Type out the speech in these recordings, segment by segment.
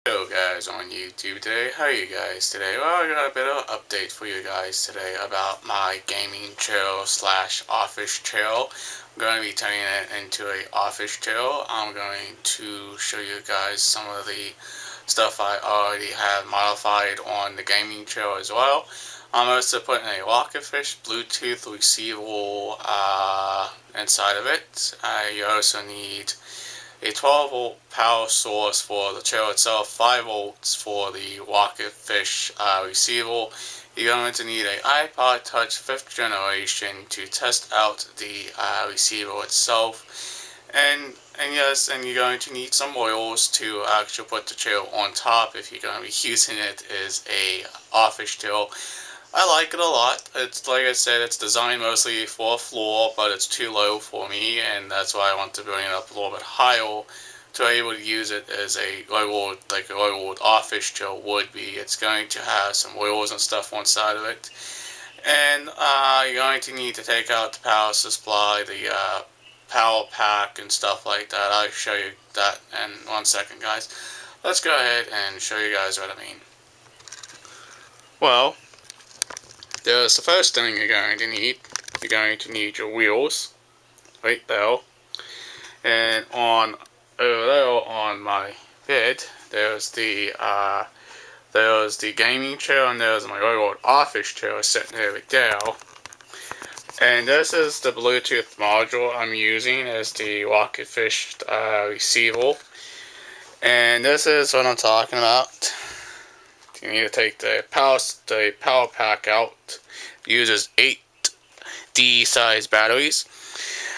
Hello guys on YouTube today. How are you guys today? Well, I got a bit of an update for you guys today about my gaming chair slash office chair. I'm going to be turning it into a office chair. I'm going to show you guys some of the stuff I already have modified on the gaming chair as well. I'm also putting a Rocketfish Bluetooth receiver inside of it. You also need a 12-volt power source for the chair itself, 5 volts for the Rocketfish receiver. You're going to need an iPod Touch 5th generation to test out the receiver itself. And yes, and you're going to need some oils to actually put the chair on top if you're going to be using it as a office chair. I like it a lot. It's like I said, it's designed mostly for a floor, but it's too low for me, and that's why I want to bring it up a little bit higher to be able to use it as a like a regular office chair would be. It's going to have some wheels and stuff on side of it, and you're going to need to take out the power supply, the power pack, and stuff like that. I'll show you that in 1 second, guys. Let's go ahead and show you guys what I mean. Well, there's the first thing you're going to need. You're going to need your wheels, right there. And over there on my bed, there's the gaming chair, and there's my regular office chair sitting over there. And this is the Bluetooth module I'm using as the Rocketfish receiver. And this is what I'm talking about. You need to take the power pack out. It uses 8D size batteries.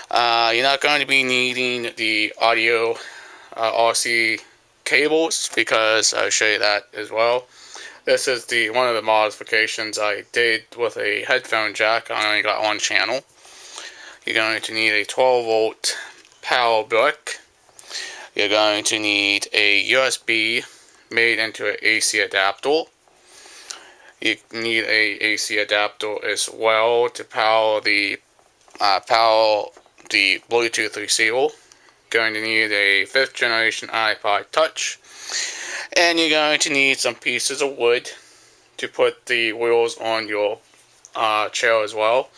You're not going to be needing the audio RC cables because I'll show you that as well. This is one of the modifications I did with a headphone jack. I only got one channel. You're going to need a 12-volt power brick. You're going to need a USB made into an AC adapter. You need a AC adapter as well to power the Bluetooth receiver. Going to need a 5th generation iPod Touch, and you're going to need some pieces of wood to put the wheels on your chair as well.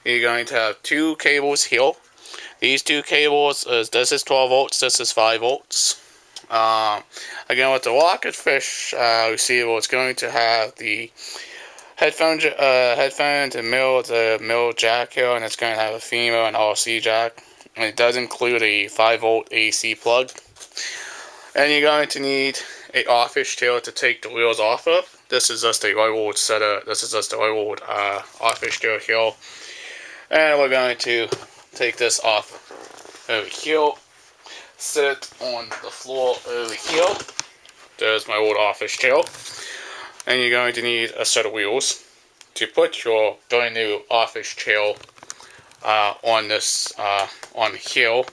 You're going to have 2 cables here. These 2 cables, this is 12 volts, this is 5 volts. Again, with the Rocketfish receiver, it's going to have the headphone to middle jack here, and it's going to have a female and RC jack. And it does include a 5-volt AC plug. And you're going to need an office chair to take the wheels off of. This is just a regular setup. This is just a regular office chair here. And we're going to take this off over here. Sit on the floor over here. There's my old office chair. And you're going to need a set of wheels to put your brand new office chair on here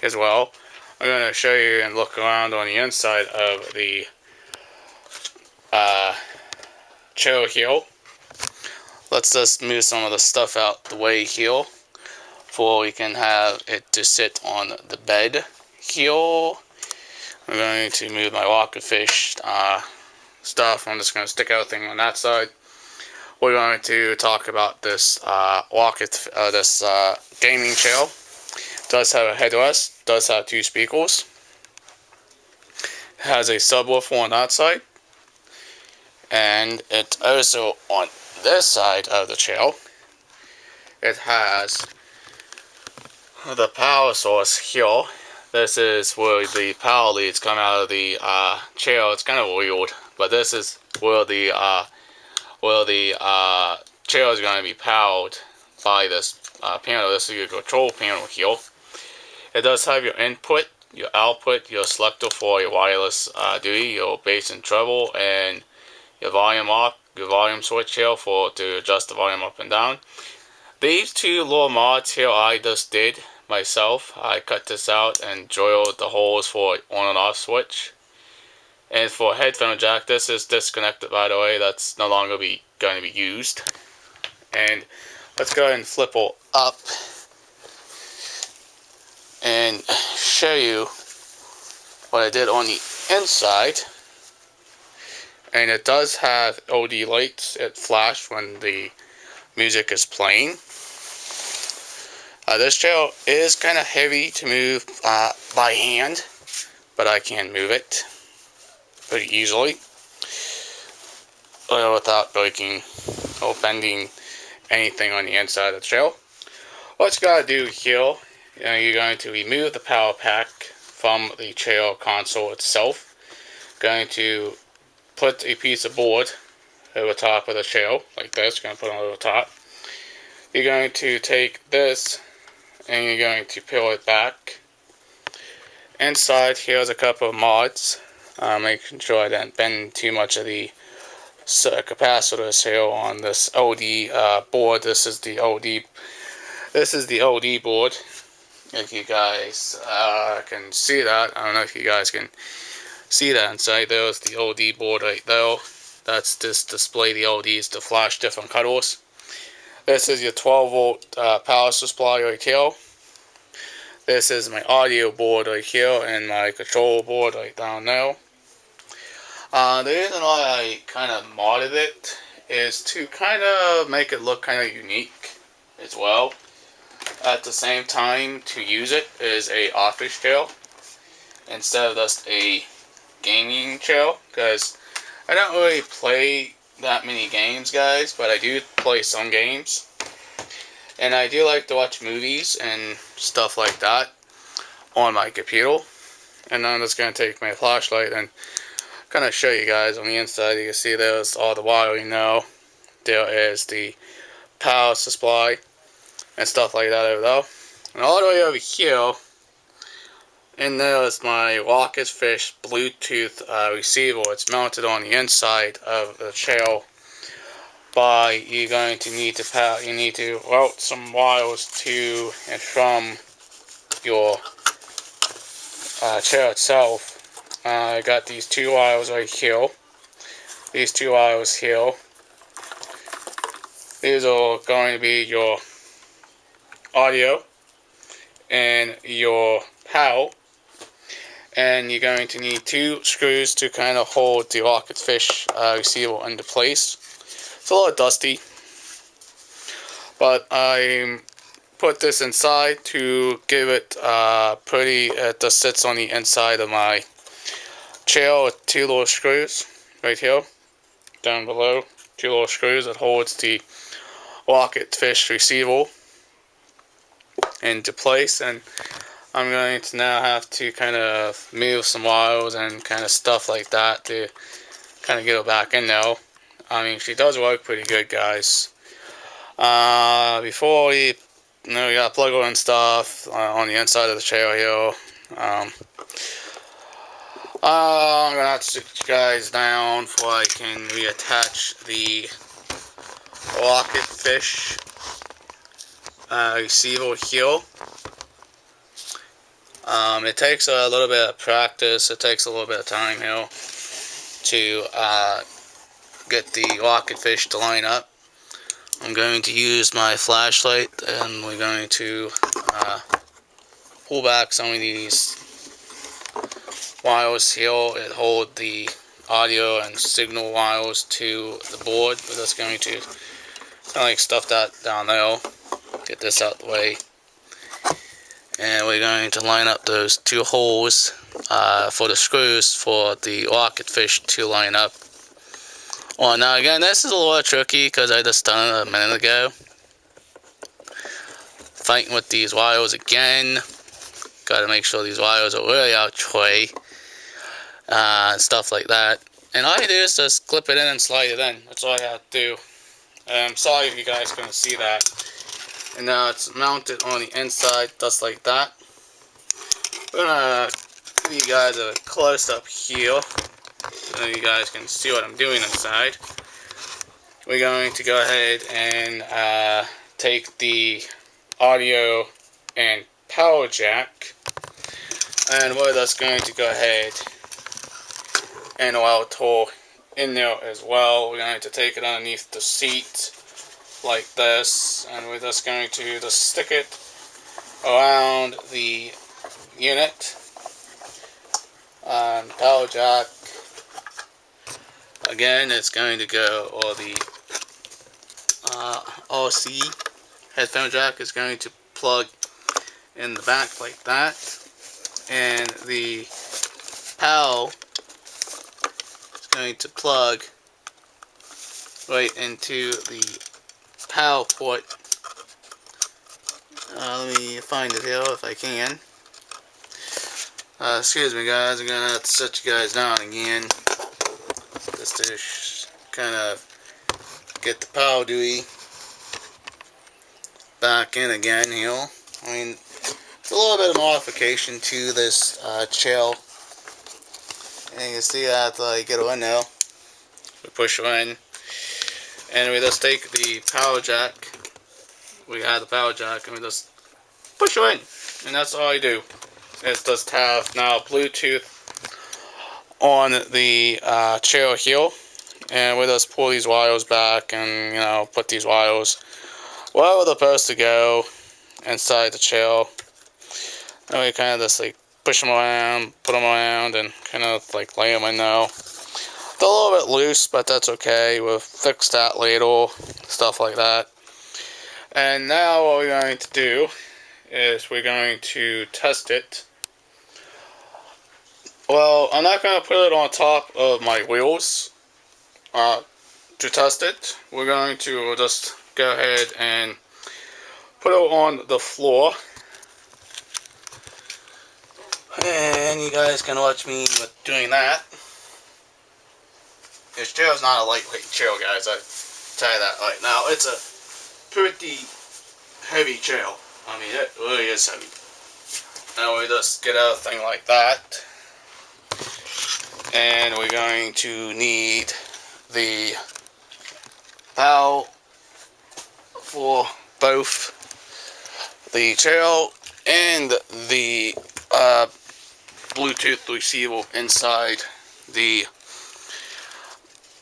as well. I'm going to show you and look around on the inside of the chair here. Let's just move some of the stuff out the way here before we can have it to sit on the bed here. I'm going to move my Rocketfish stuff. I'm just going to stick everything on that side. We're going to talk about this gaming chair. It does have a headrest. Does have 2 speakers. It has a subwoofer on that side, and it also on this side of the chair. It has the power source here. This is where the power leads come out of the chair. It's kind of weird, but this is where the chair is going to be powered by this panel. This is your control panel here. It does have your input, your output, your selector for your wireless duty, your bass and treble, and your volume up, your volume switch here to adjust the volume up and down. These 2 little mods here I just did myself. I cut this out and drilled the holes for on and off switch. And for headphone jack, this is disconnected, by the way. That's no longer going to be used. And let's go ahead and flip it up and show you what I did on the inside, and it does have LED lights. It flash when the music is playing. This trail is kind of heavy to move by hand, but I can move it pretty easily without breaking or bending anything on the inside of the trail. What you gotta do here, you're going to remove the power pack from the trail console itself. Going to put a piece of board over top of the trail, like this. You're going to put it over the top. You're going to take this and you're going to peel it back. Inside, here's a couple of mods, making sure I didn't bend too much of the capacitors here on this LED board. This is the LED board. If you guys can see that, I don't know if you guys can see that inside. There's the LED board right there. That's just display the LEDs to flash different colors. This is your 12-volt power supply right here. This is my audio board right here and my control board right down there. The reason why I kind of modded it is to kind of make it look kind of unique as well. At the same time, to use it as a office trail instead of just a gaming trail, because I don't really play that many games, guys, but I do play some games. And I do like to watch movies and stuff like that on my computer. And I'm just going to take my flashlight and kind of show you guys on the inside. You can see there's all the wiring now. There is the power supply and stuff like that over there. And all the way over here, and there is my Rocketfish Bluetooth receiver. It's mounted on the inside of the trail. But you're going to need to route some wires to and from your trail itself. I got these two wires right here. These two wires here. These are going to be your audio and your power. And you're going to need two screws to kind of hold the Rocketfish receiver into place. It's a little dusty, but I put this inside to give it it just sits on the inside of my trail with two little screws right here, down below. Two little screws that holds the Rocketfish receiver into place, and I'm going to now have to kind of move some wires and kind of stuff like that to kind of get it back in there. I mean, she does work pretty good, guys. Before we gotta plug her and stuff on the inside of the trail here. I'm gonna have to sit you guys down before I can reattach the Rocketfish receiver here. It takes a little bit of practice. It takes a little bit of time here to get the Rocketfish to line up. I'm going to use my flashlight, and we're going to pull back some of these wires here that hold the audio and signal wires to the board. We're just going to kind of like stuff that down there, get this out the way, and we're going to line up those two holes for the screws for the Rocketfish to line up. Well, now again, this is a little tricky because I just done it a minute ago. Fighting with these wires again. Got to make sure these wires are really out of way. And stuff like that. And all you do is just clip it in and slide it in. That's all I have to do. I'm sorry if you guys couldn't see that. And now it's mounted on the inside, just like that. I'm going to give you guys a close up here, so you guys can see what I'm doing inside. We're going to go ahead and take the audio and power jack, and we're just going to go ahead and allow it in there as well. We're going to take it underneath the seat like this, and we're just going to just stick it around the unit Power jack. Again, it's going to go, or the RC headphone jack is going to plug in the back like that, and the PAL is going to plug right into the PAL port. Let me find it here if I can. Excuse me guys, I'm gonna have to set you guys down again just to kind of get the PAL Dewey back in again here. I mean, it's a little bit of modification to this chair. And you can see that I get it in now. We push it in, and we just take the power jack. We have the power jack, and we just push it in, and that's all I do. It's just have now Bluetooth on the chair here, and we just pull these wires back, and put these wires wherever they're supposed to go inside the chair. And we kind of just like push them around, put them around, and kind of like lay them in now. They're a little bit loose, but that's okay. We'll fix that later, stuff like that. And now what we're going to do is we're going to test it. Well, I'm not going to put it on top of my wheels to test it. We're going to just go ahead and put it on the floor. And you guys can watch me with doing that. This chair is not a lightweight chair, guys. I tell you that right now. It's a pretty heavy chair. I mean, it really is heavy. Now we just get out a thing like that. And we're going to need the PAL for both the chair and the Bluetooth receiver inside the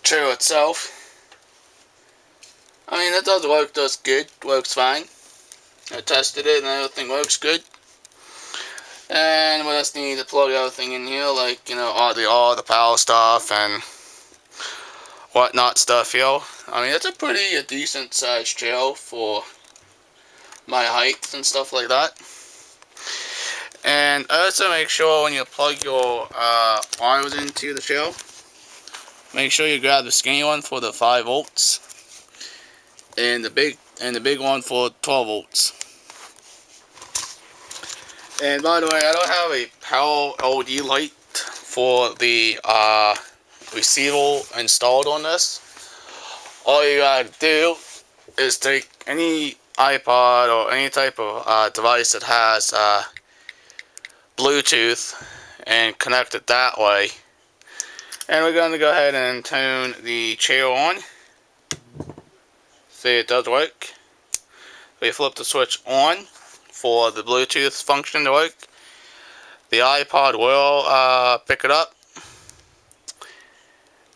chair itself. I mean, it does work just good, works fine. I tested it and everything works good. And we just need to plug everything in here, like, all the power stuff and whatnot stuff here. I mean, it's a pretty decent sized chair for my height and stuff like that. And also make sure when you plug your wires into the chair, make sure you grab the skinny one for the 5 volts and the big one for 12 volts. And by the way, I don't have a power LED light for the receiver installed on this. All you gotta do is take any iPod or any type of device that has Bluetooth and connect it that way. And we're going to go ahead and turn the chair on. See, it does work. We flip the switch on for the Bluetooth function to work. The iPod will pick it up.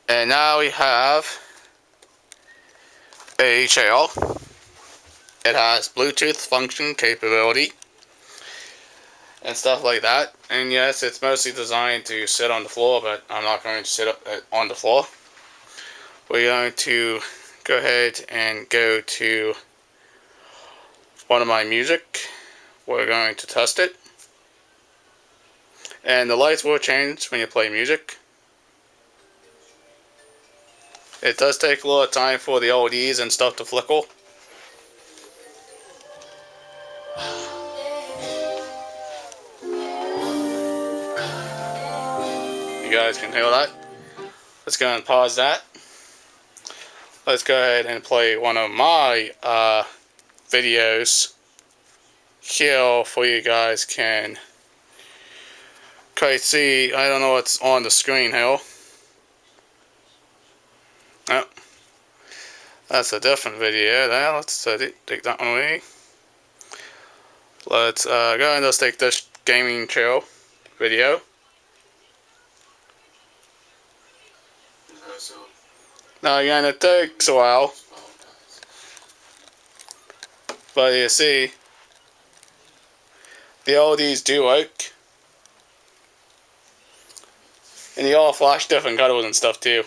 And now we have a chair. It has Bluetooth function capability and stuff like that. And yes, it's mostly designed to sit on the floor, but I'm not going to sit up on the floor. We're going to go ahead and go to one of my music. We're going to test it. And the lights will change when you play music. It does take a little time for the LEDs and stuff to flicker. You guys can hear that. Let's go and pause that. Let's go ahead and play one of my videos here for you guys can see. I don't know what's on the screen here. Oh, that's a different video there. Let's take that one away. Let's go and let's take this gaming chair video. Now again, it takes a while, but you see, the LEDs do work. And they all flash different colors and stuff too.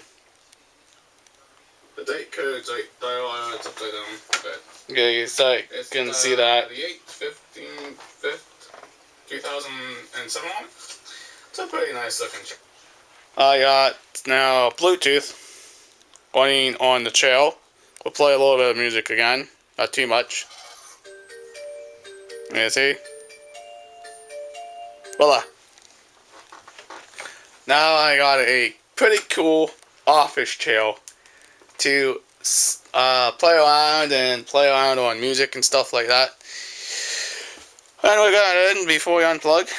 The date code's like it's upside down. But okay, so you can see that. The 8th, 15th, 5th, 2007 one. It's a pretty nice looking chip. I got now Bluetooth running on the trail. We'll play a little bit of music again, not too much. You see? Voila. Now I got a pretty cool office trail to play around on music and stuff like that. And we're going to, before we unplug,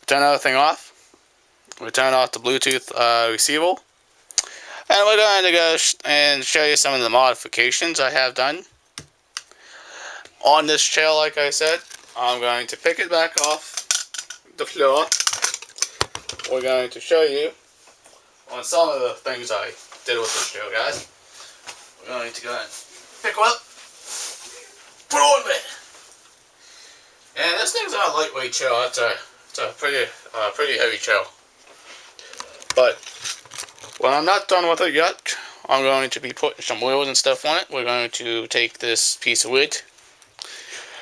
turn everything off. We turn off the Bluetooth receiver. And we're going to go and show you some of the modifications I have done on this trail. Like I said, I'm going to pick it back off the floor. We're going to show you on some of the things I did with this trail, guys. We're going to go and pick it up, put it on bed. And this thing's not a lightweight trail. It's a pretty heavy trail. But when I'm not done with it yet, I'm going to be putting some wheels and stuff on it. We're going to take this piece of wood,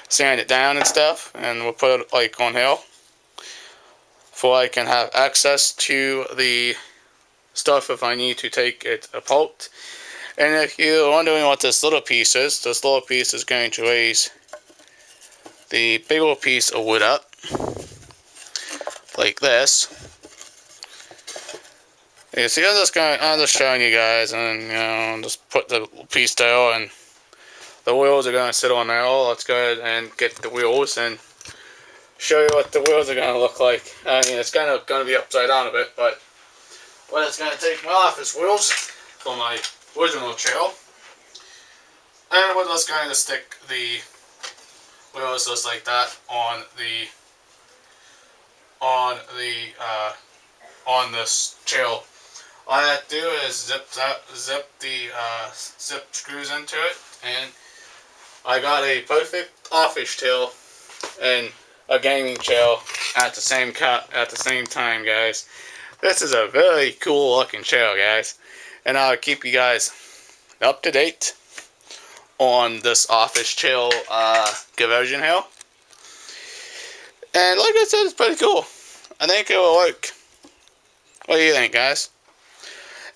sand it down and stuff, and we'll put it like on here, so I can have access to the stuff if I need to take it apart. And if you're wondering what this little piece is going to raise the bigger piece of wood up, like this. You see, I'm just showing you guys, and just put the piece there, and the wheels are going to sit on there. Let's go ahead and get the wheels and show you what the wheels are going to look like. I mean, it's going to be upside down a bit, but what it's going to take me off is wheels for my original trail. And we're just going to stick the wheels just like that on this trail. All I have to do is zip the zip screws into it, and I got a perfect office trail and a gaming trail at the same time, guys. This is a very cool looking trail, guys, and I'll keep you guys up to date on this office trail conversion here. And like I said, it's pretty cool. I think it will work. What do you think, guys?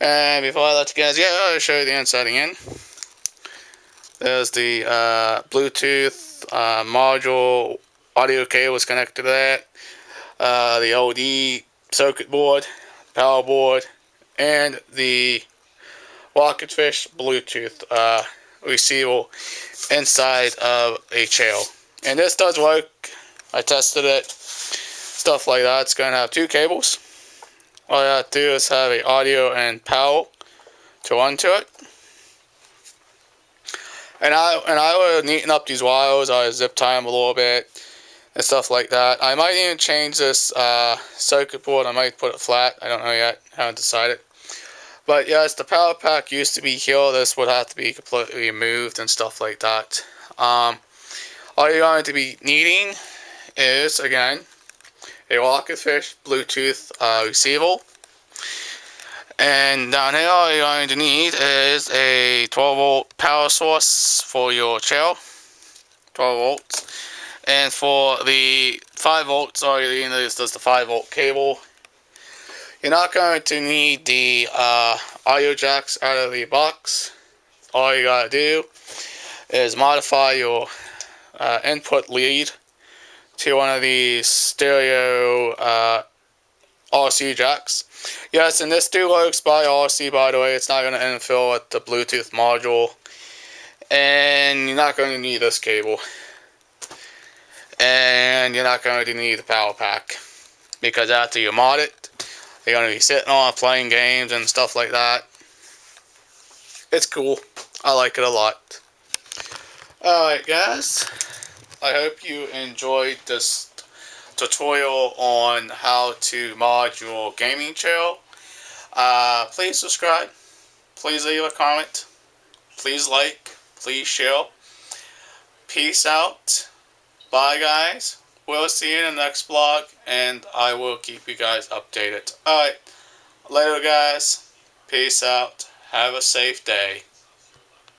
And before I let you guys go, I'll show you the inside again. There's the Bluetooth module audio cable is connected to that. The LED circuit board, power board, and the Rocketfish Bluetooth receiver inside of a trail. And this does work. I tested it. Stuff like that. It's going to have two cables. All I have to do is have an audio and power to run to it. And I would neaten up these wires. I would zip tie them a little bit and stuff like that. I might even change this circuit board. I might put it flat. I don't know yet. Haven't decided. But yes, the power pack used to be here. This would have to be completely removed and stuff like that. All you're going to be needing is, again, a Rocketfish Bluetooth receiver. And down here, all you're going to need is a 12-volt power source for your trail. 12 volts. And for the 5 volts, all you need is just the 5-volt cable. You're not going to need the audio jacks out of the box. All you gotta do is modify your input lead to one of these stereo RC jacks. Yes, and this do works by RC, by the way. It's not going to interfere with the Bluetooth module. And you're not going to need this cable. And you're not going to need the power pack. Because after you mod it, you're going to be sitting on playing games and stuff like that. It's cool. I like it a lot. Alright guys, I hope you enjoyed this tutorial on how to mod your gaming trail. Please subscribe, please leave a comment, please like, please share. Peace out. Bye guys. We'll see you in the next vlog, and I will keep you guys updated. Alright, later guys. Peace out. Have a safe day.